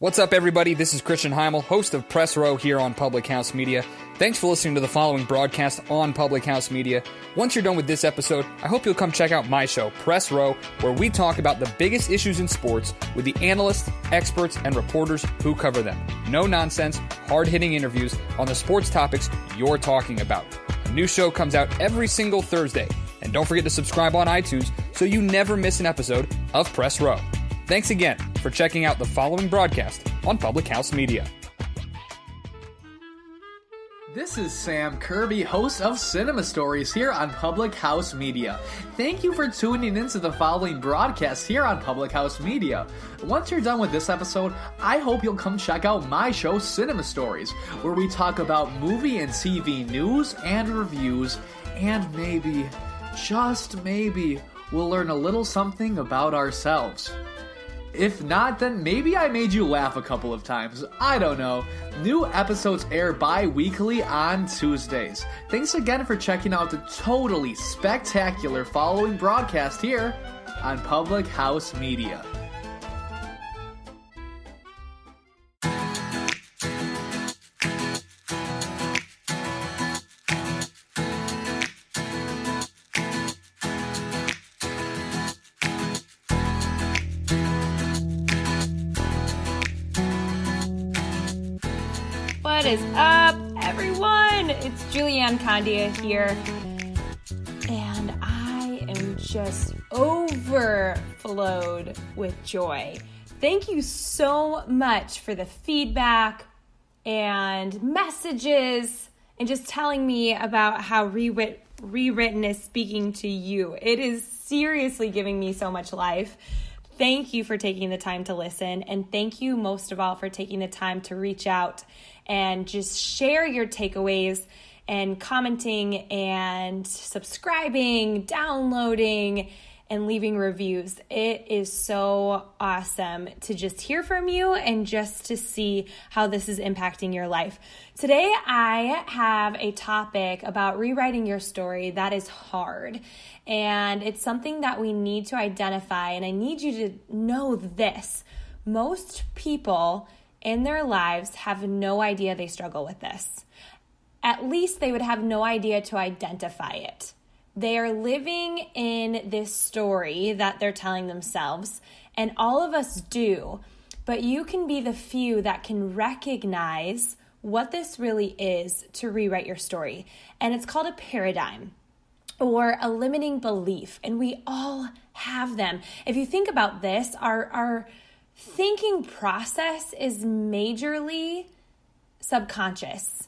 What's up, everybody? This is Christian Heimel, host of Press Row here on Public House Media. Thanks for listening to the following broadcast on Public House Media. Once you're done with this episode, I hope you'll come check out my show, Press Row, where we talk about the biggest issues in sports with the analysts, experts, and reporters who cover them. No nonsense, hard-hitting interviews on the sports topics you're talking about. A new show comes out every single Thursday. And don't forget to subscribe on iTunes so you never miss an episode of Press Row. Thanks again for checking out the following broadcast on Public House Media. This is Sam Kirby, host of Cinema Stories here on Public House Media. Thank you for tuning into the following broadcast here on Public House Media. Once you're done with this episode, I hope you'll come check out my show, Cinema Stories, where we talk about movie and TV news and reviews, and maybe, just maybe, we'll learn a little something about ourselves. If not, then maybe I made you laugh a couple of times. I don't know. New episodes air bi-weekly on Tuesdays. Thanks again for checking out the totally spectacular following broadcast here on Public House Media. What is up, everyone? It's Julianne Condia here, and I am just overflowed with joy. Thank you so much for the feedback and messages and just telling me about how Rewritten is speaking to you. It is seriously giving me so much life. Thank you for taking the time to listen, and thank you most of all for taking the time to reach out and just share your takeaways and commenting and subscribing, downloading, and leaving reviews. It is so awesome to just hear from you and just to see how this is impacting your life. Today, I have a topic about rewriting your story that is hard. And it's something that we need to identify. And I need you to know this. Most people in their lives have no idea they struggle with this. At least they would have no idea to identify it. They are living in this story that they're telling themselves, and all of us do, but you can be the few that can recognize what this really is to rewrite your story. And it's called a paradigm or a limiting belief, and we all have them. If you think about this, our thinking process is majorly subconscious,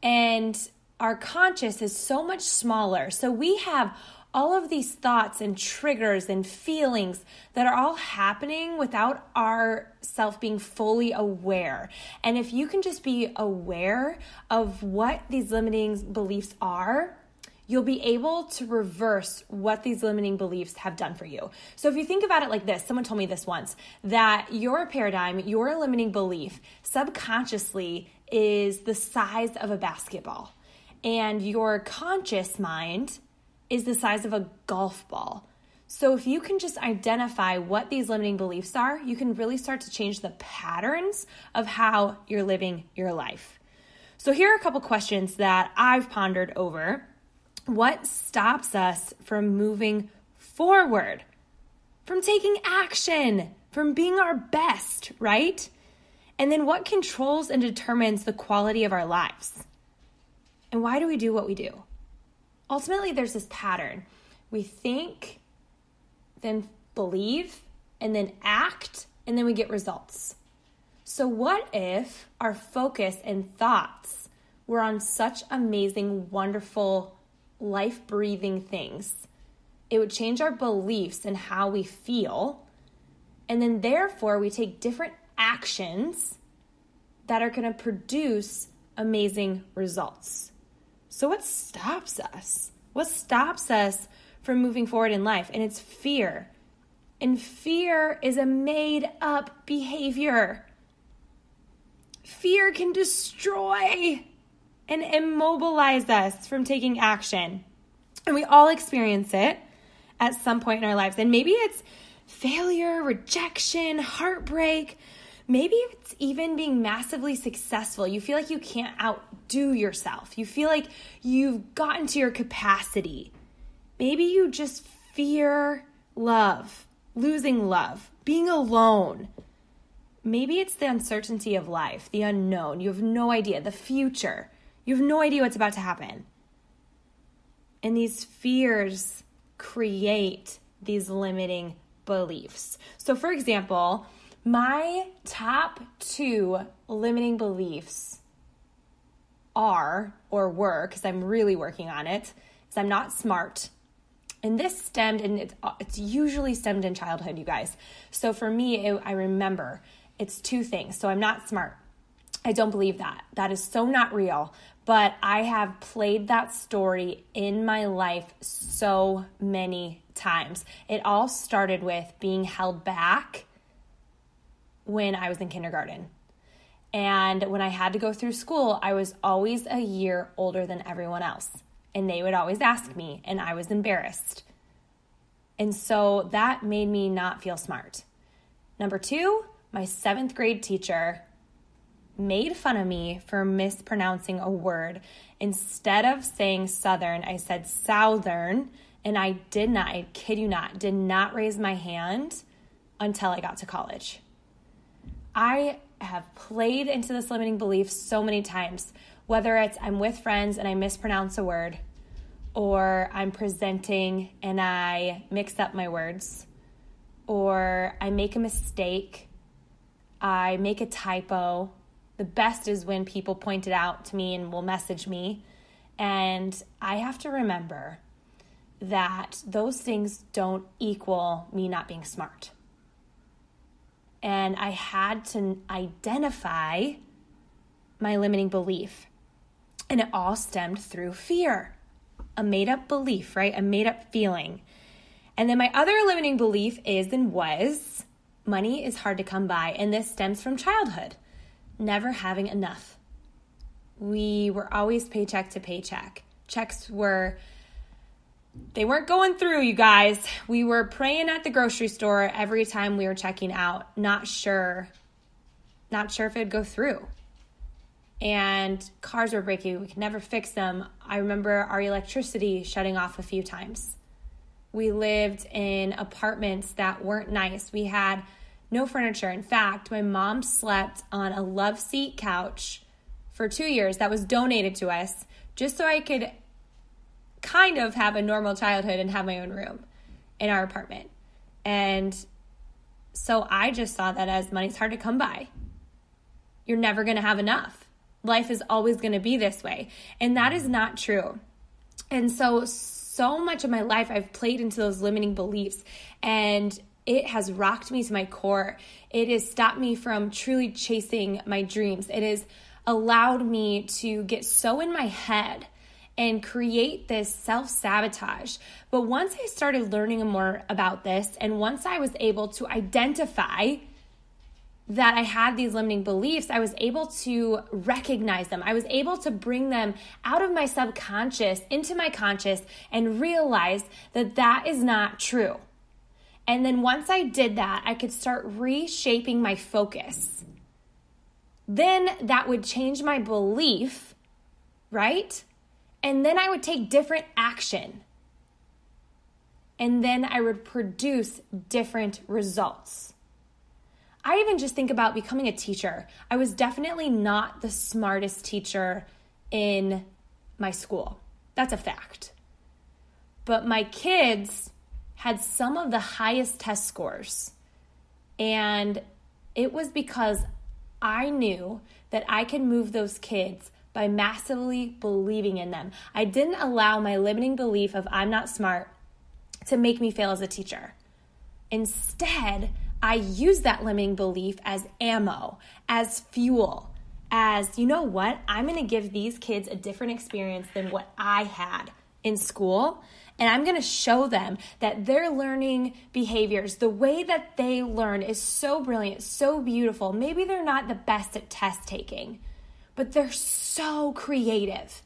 and our conscious is so much smaller. So we have all of these thoughts and triggers and feelings that are all happening without our self being fully aware. And if you can just be aware of what these limiting beliefs are, you'll be able to reverse what these limiting beliefs have done for you. So if you think about it like this, someone told me this once, that your paradigm, your limiting belief, subconsciously is the size of a basketball. And your conscious mind is the size of a golf ball. So if you can just identify what these limiting beliefs are, you can really start to change the patterns of how you're living your life. So here are a couple questions that I've pondered over. What stops us from moving forward, from taking action, from being our best, right? And then what controls and determines the quality of our lives? And why do we do what we do? Ultimately, there's this pattern. We think, then believe, and then act, and then we get results. So what if our focus and thoughts were on such amazing, wonderful, life-breathing things? It would change our beliefs and how we feel, and then therefore we take different actions that are going to produce amazing results. So what stops us? What stops us from moving forward in life? And it's fear. And fear is a made-up behavior. Fear can destroy and immobilize us from taking action. And we all experience it at some point in our lives. And maybe it's failure, rejection, heartbreak. Maybe it's even being massively successful. You feel like you can't outdo yourself. You feel like you've gotten to your capacity. Maybe you just fear love, losing love, being alone. Maybe it's the uncertainty of life, the unknown. You have no idea, the future. You have no idea what's about to happen. And these fears create these limiting beliefs. So for example, my top 2 limiting beliefs are, or were, because I'm really working on it, is I'm not smart. And this stemmed, and it's usually stemmed in childhood, you guys. So for me, I remember it's 2 things. So I'm not smart. I don't believe that. That is so not real. But I have played that story in my life so many times. It all started with being held back when I was in kindergarten. And when I had to go through school, I was always a year older than everyone else. And they would always ask me, and I was embarrassed. And so that made me not feel smart. Number 2, my 7th grade teacher made fun of me for mispronouncing a word. Instead of saying Southern, I said Southern, and I kid you not, did not raise my hand until I got to college. I have played into this limiting belief so many times, whether it's I'm with friends and I mispronounce a word, or I'm presenting and I mix up my words, or I make a mistake, I make a typo. The best is when people point it out to me and will message me. And I have to remember that those things don't equal me not being smart. And I had to identify my limiting belief. And it all stemmed through fear. A made-up belief, right? A made-up feeling. And then my other limiting belief is and was, money is hard to come by. And this stems from childhood. Never having enough. We were always paycheck to paycheck. Checks they weren't going through, you guys. We were praying at the grocery store every time we were checking out, not sure if it'd go through. And cars were breaking. We could never fix them. I remember our electricity shutting off a few times. We lived in apartments that weren't nice. We had no furniture. In fact, my mom slept on a love seat couch for 2 years that was donated to us just so I could kind of have a normal childhood and have my own room in our apartment. And so I just saw that as money's hard to come by. You're never going to have enough. Life is always going to be this way. And that is not true. And so much of my life I've played into those limiting beliefs, and it has rocked me to my core. It has stopped me from truly chasing my dreams. It has allowed me to get so in my head and create this self-sabotage. But once I started learning more about this, and once I was able to identify that I had these limiting beliefs, I was able to recognize them. I was able to bring them out of my subconscious into my conscious and realize that that is not true. And then once I did that, I could start reshaping my focus. Then that would change my belief, right? And then I would take different action. And then I would produce different results. I even just think about becoming a teacher. I was definitely not the smartest teacher in my school. That's a fact. But my kids had some of the highest test scores. And it was because I knew that I could move those kids by massively believing in them. I didn't allow my limiting belief of I'm not smart to make me fail as a teacher. Instead, I used that limiting belief as ammo, as fuel, as, you know what? I'm going to give these kids a different experience than what I had in school. And I'm going to show them that their learning behaviors, the way that they learn is so brilliant, so beautiful. Maybe they're not the best at test taking, but they're so creative.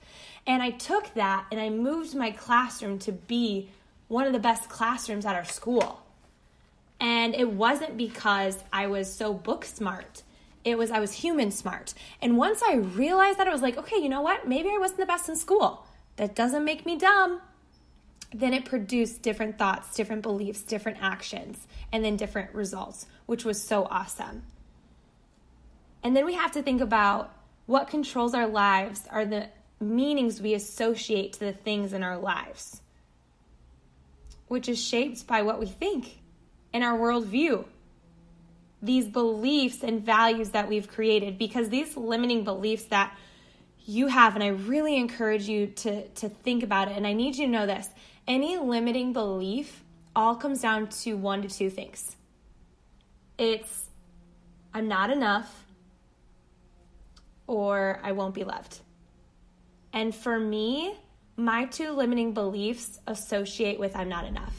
And I took that and I moved my classroom to be one of the best classrooms at our school. And it wasn't because I was so book smart. I was human smart. And once I realized that, I was like, okay, you know what? Maybe I wasn't the best in school. That doesn't make me dumb. Then it produced different thoughts, different beliefs, different actions, and then different results, which was so awesome. And then we have to think about what controls our lives are the meanings we associate to the things in our lives, which is shaped by what we think and our worldview. These beliefs and values that we've created, because these limiting beliefs that you have, and I really encourage you to think about it, and I need you to know this, any limiting belief all comes down to one to two things. It's, I'm not enough, or I won't be loved. And for me, my two limiting beliefs associate with I'm not enough.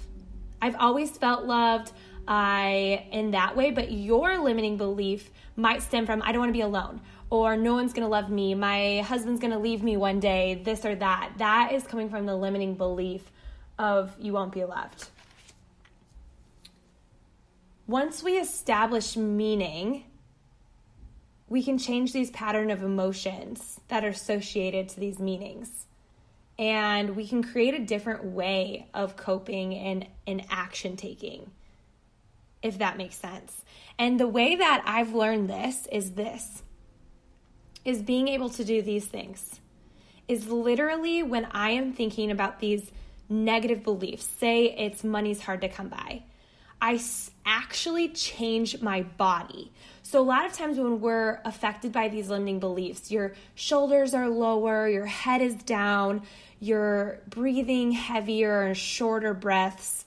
I've always felt loved in that way, but your limiting belief might stem from I don't want to be alone, or no one's going to love me, my husband's going to leave me one day, this or that. That is coming from the limiting belief of you won't be loved. Once we establish meaning, we can change these pattern of emotions that are associated to these meanings. And we can create a different way of coping and action taking, if that makes sense. And the way that I've learned this is being able to do these things. Is literally when I am thinking about these negative beliefs, say it's money's hard to come by, I actually change my body. So a lot of times when we're affected by these limiting beliefs, your shoulders are lower, your head is down, you're breathing heavier and shorter breaths,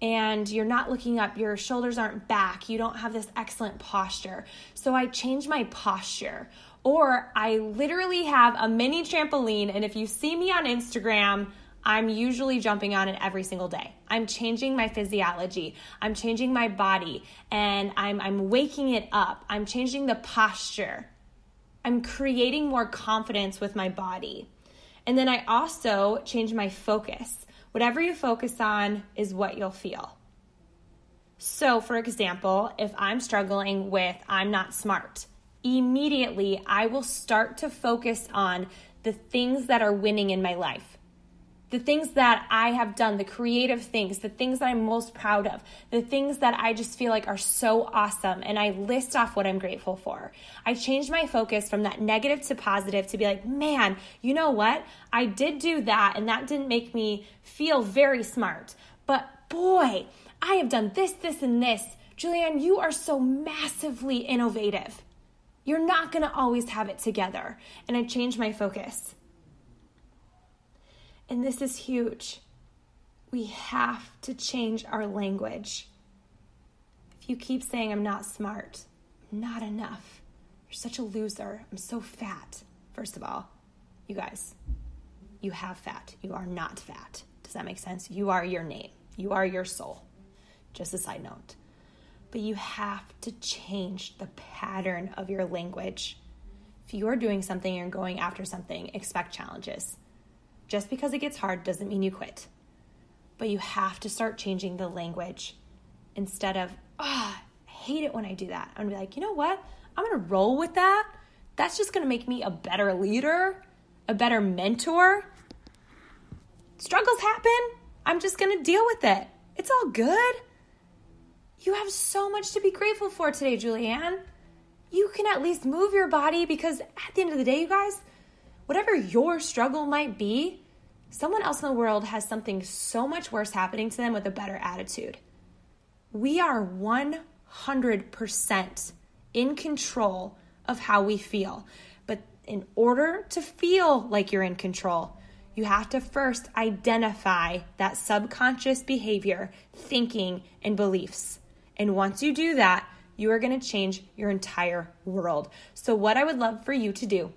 and you're not looking up, your shoulders aren't back, you don't have this excellent posture. So I change my posture. Or I literally have a mini trampoline, and if you see me on Instagram, I'm usually jumping on it every single day. I'm changing my physiology. I'm changing my body, and I'm waking it up. I'm changing the posture. I'm creating more confidence with my body. And then I also change my focus. Whatever you focus on is what you'll feel. So, for example, if I'm struggling with I'm not smart, immediately I will start to focus on the things that are winning in my life. The things that I have done, the creative things, the things that I'm most proud of, the things that I just feel like are so awesome, and I list off what I'm grateful for. I changed my focus from that negative to positive to be like, man, you know what? I did do that, and that didn't make me feel very smart. But boy, I have done this, this, and this. Julianne, you are so massively innovative. You're not going to always have it together. And I changed my focus. And this is huge. We have to change our language. If you keep saying, I'm not smart, I'm not enough, you're such a loser, I'm so fat. First of all, you guys, you have fat. You are not fat. Does that make sense? You are your name. You are your soul. Just a side note. But you have to change the pattern of your language. If you are doing something and going after something, expect challenges. Just because it gets hard doesn't mean you quit. But you have to start changing the language. Instead of, I hate it when I do that. I'm going to be like, you know what? I'm going to roll with that. That's just going to make me a better leader, a better mentor. Struggles happen. I'm just going to deal with it. It's all good. You have so much to be grateful for today, Julianne. You can at least move your body, because at the end of the day, you guys, whatever your struggle might be, someone else in the world has something so much worse happening to them with a better attitude. We are 100% in control of how we feel. But in order to feel like you're in control, you have to first identify that subconscious behavior, thinking, and beliefs. And once you do that, you are going to change your entire world. So what I would love for you to do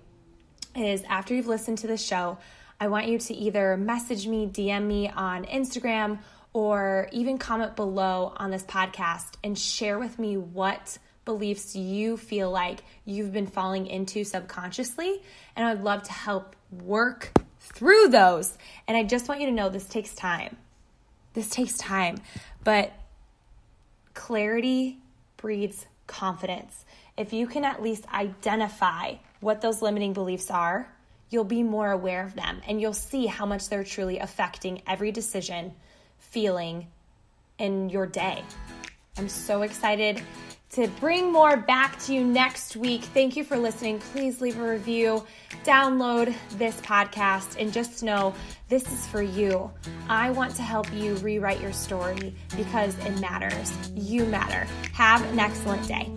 is, after you've listened to the show, I want you to either message me, DM me on Instagram, or even comment below on this podcast and share with me what beliefs you feel like you've been falling into subconsciously. And I would love to help work through those. And I just want you to know this takes time. This takes time. But clarity breeds confidence. if you can at least identify what those limiting beliefs are, you'll be more aware of them and you'll see how much they're truly affecting every decision, feeling in your day. I'm so excited to bring more back to you next week. Thank you for listening. Please leave a review, download this podcast, and just know this is for you. I want to help you rewrite your story because it matters. You matter. Have an excellent day.